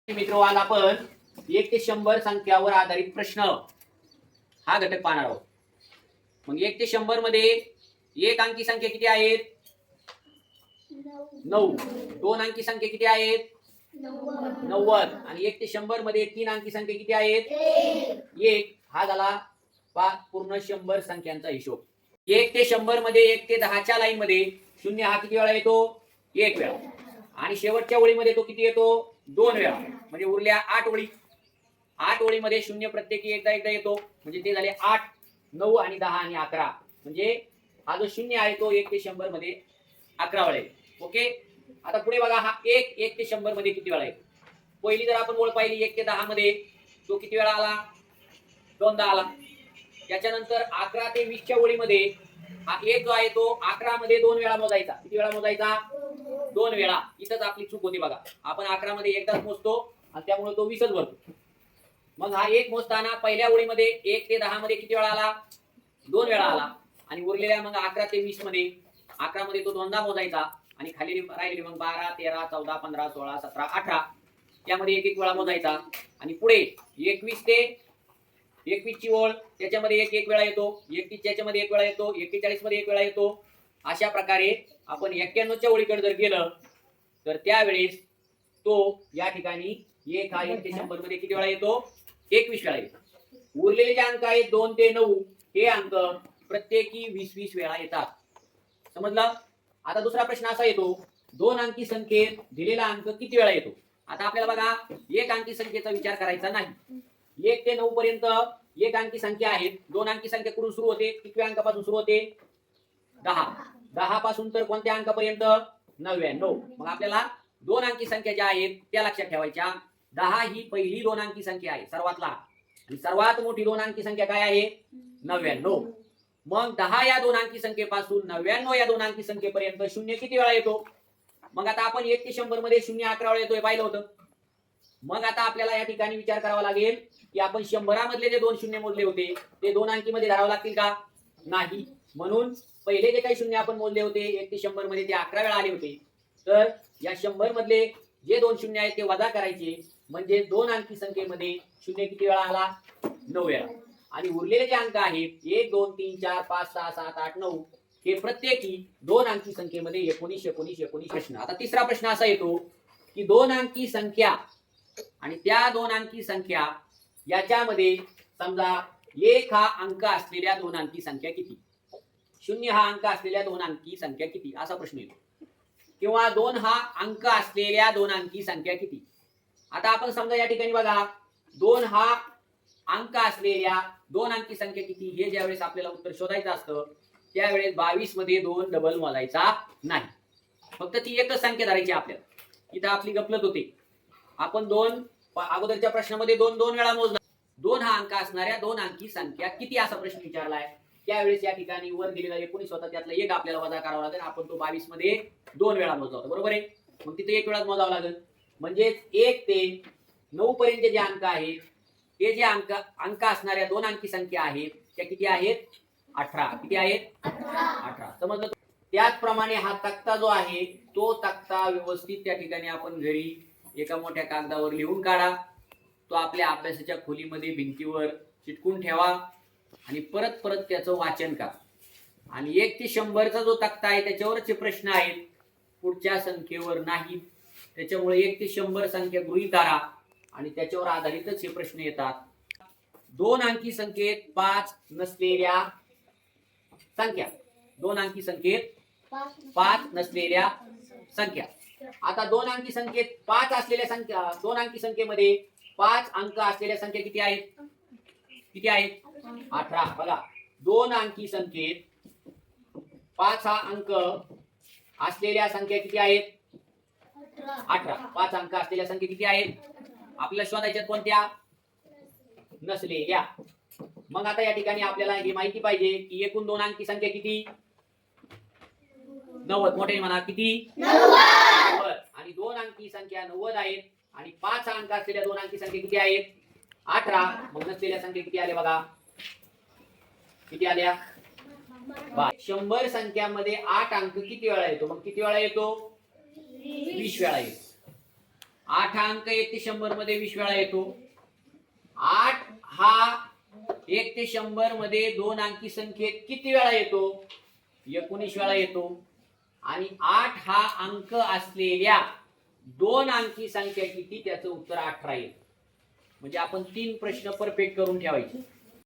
मित्र आज आपण 1 ते 100 संख्यावर आधारित प्रश्न हा घटक पाहणार आहोत. मग 1 ते 100 मध्ये एक अंकी संख्या किती आहेत? 9. दोन अंकी संख्या किती आहेत? 90. आणि 1 ते 100 मध्ये तीन अंकी संख्या किती आहेत? 1. हा झाला पूर्ण 100 संख्यांचा हिशोब. 1 ते 100 मध्ये 1 ते 10 च्या लाईन मध्ये शून्य हा किती वेळा येतो? एक वेळा. आणि शेवटच्या ओळीमध्ये तो किती येतो? दोन वेळा. म्हणजे उरल्या 8 ओळी. 8 ओळीमध्ये शून्य प्रत्येकी एकदा येतो. म्हणजे ते झाले 8, 9 आणि 10 आणि 11. म्हणजे हा जो शून्य आहे तो 1 ते 100 मध्ये 11 वेळा येतो. ओके. आता पुढे बघा, हा 1 ते 100 मध्ये किती वेळा येतो? पहिली जर आपण ओळ पाहिली 1 ते 10 मध्ये तो किती वेळा आला? दोनदा आला. त्याच्यानंतर 11 ते 20 च्या ओळीमध्ये हा एक जो आहे तो 11 मध्ये दोन वेळा मोजायचा. किती वेळा मोजायचा? दोन वेळा. इथंच आपली चूक होती बघा. आपण 11 मध्ये एकदाच मोजतो आणि त्यामुळे तो 20च भरतो. मग हा एक मोजताना पहिल्या ओळीमध्ये 1 ते 10 मध्ये किती वेळा आला? दोन वेळा आला. आणि उरलेल्या मग 11 ते 20 मध्ये 11 मध्ये तो दोनदा मोजायचा आणि खाली राहिलेली मग 12, 13, 14, 15, 16, 17, 18 त्यामध्ये एक वेळा मोजायचा. आणि पुढे 21 ते 21 ची ओळ त्याच्यामध्ये एक वेळा येतो. 31 त्याच्यामध्ये एक वेळा येतो. 41 मध्ये एक वेळा येतो. अशा प्रकारे आपण 91 च्या ओळीकडे जर गेलं तर त्यावेळेस तो या ठिकाणी 1 हा 1 ते 100 मध्ये किती वेळा येतो? 21 वेळा येतो. उरलेले जे अंक आहेत 2 ते 9 हे अंक प्रत्येकी 20 वेळा येतात. समजलं? आता दुसरा प्रश्न असा येतो, दोन अंकी संख्येत दिलेला अंक किती वेळा येतो? आता आपल्याला बघा, एक अंकी संख्येचा विचार करायचा नाही. 1 ते 9 पर्यंत एक अंकी संख्या आहेत. दोन अंकी संख्या कुठून सुरू होते? कितव्या अंकापासून सुरू होते? 10. 10 पासून तर कोणत्या अंकापर्यंत? 99. मग आपल्याला दोन अंकी संख्या ज्या आहेत त्या लक्षात ठेवायच्या. 10 ही पहिली दोन अंकी संख्या आहे, सर्वात लहान. आणि सर्वात मोठी दोन अंकी संख्या काय आहे? 99. मग 10 या दोन अंकी संख्येपासून 99 या दोन अंकी संख्येपर्यंत शून्य किती वेळा येतो? मग आता आपण 1 ते 100 मध्ये शून्य 11 वेळा येतोय पाहिलं होतं. मग आता आपल्याला या ठिकाणी विचार करावा लागेल की आपण 100 मधले जे दोन शून्य मोजले होते ते दोन अंकी मध्ये धरावे लागतील का? नाही. म्हणून पहिले जे काही शून्य आपण मोजले होते 1 ते 100 मध्ये ते 11 वेळा आले होते. तर या 100 मधले जे दोन शून्य आहेत ते वजा करायचे. म्हणजे दोन अंकी संख्येमध्ये शून्य किती वेळा आला? 9 वेळा. आणि उरलेले जे अंक आहेत 1, 2, 3, 4, 5, 6, 7, 8, 9 हे प्रत्येकी दोन अंकी संख्येमध्ये 19, 19, 19 प्रश्न. आता तिसरा प्रश्न असा येतो की दोन अंकी संख्या आणि त्या दोन अंकी संख्या याच्यामध्ये समजा 1 हा अंक असलेल्या दोन अंकी संख्या किती? 0 हा अंक असलेल्या दोन अंकी संख्या किती? असा प्रश्न येतो. किंवा 2 हा अंक असलेल्या दोन अंकी संख्या किती? आता आपण समजा या ठिकाणी बघा, 2 हा अंक असलेल्या दोन अंकी संख्या किती हे ज्यावेळेस आपल्याला उत्तर शोधायचं असतं त्यावेळेस 22 मध्ये 2 डबल मोजायचा नाही. फक्त ती एकच संख्या धरायची आपल्याला. इथं आपली गफलत होते. आपण अगोदरच्या प्रश्नामध्ये 2 वेळा मोजला. 2 हा अंक असणाऱ्या दोन अंकी संख्या किती असा प्रश्न विचारलाय. त्यावेळेस या ठिकाणी वर दिलेला 19 होता, त्यातला एक आपल्याला वजा करावा लागेल. आपण तो 22 मध्ये 2 वेळा मोजला होता, बरोबर आहे. मग तिथे एक वेळा मोजावा लागेल. म्हणजे 1 ते 9 पर्यंत जे अंक आहेत ते जे अंक असणाऱ्या दोन अंकी संख्या आहेत त्या किती आहेत? 18. किती आहेत? 18. समजलं? त्याचप्रमाणे हा तक्ता जो आहे तो तक्ता व्यवस्थित त्या ठिकाणी आपण घरी एका मोठ्या कागदावर लिहून काढा. तो आपल्या अभ्यासाच्या खोलीमध्ये भिंतीवर चिटकून ठेवा आणि परत परत त्याचं वाचन करा. आणि 1 ते 100 जो तक्ता आहे त्याच्यावरचे प्रश्न आहेत, पुढच्या संख्येवर नाही. त्याच्यामुळे 1 ते 100 संख्या गृहीत धरा आणि त्याच्यावर आधारितच हे प्रश्न येतात. दोन अंकी संख्येत 5 नसलेल्या संख्या. दोन अंकी संख्येत 5 नसलेल्या संख्या. आता दोन अंकी संख्येत 5 असलेल्या संख्या, दोन अंकी संख्येमध्ये 5 अंक असलेल्या संख्या किती आहेत? किती आहेत? 18. बघा, दोन अंकी संख्येत 5 हा अंक असलेल्या संख्या किती आहेत? 18. 5 अंक असलेल्या संख्या किती आहेत? आपल्याला शोधायच्यात कोणत्या? नसलेल्या. मग आता या ठिकाणी आपल्याला हे माहिती पाहिजे की एकूण दोन अंकी संख्या किती? 90. मोठे म्हणा, किती? 90. आणि दोन अंकी संख्या 90 आहेत आणि 5 अंक असलेल्या दोन अंकी संख्या किती आहेत? 18. मग नसलेल्या संख्या किती आल्या बघा? किती आल्या? 100 संख्यामध्ये 8 अंक किती वेळा येतो? मग किती वेळा येतो? 20 वेळा येतो. 8 हा अंक 1 ते 100 मध्ये 20 वेळा येतो. 8 हा 1 ते 100 मध्ये दोन अंकी संख्येत किती वेळा येतो? 19 वेळा येतो. आणि 8 हा अंक असलेल्या दोन अंकी संख्या किती? त्याचं उत्तर 18 येईल. म्हणजे आपण 3 प्रश्न परफेक्ट करून ठेवायचे.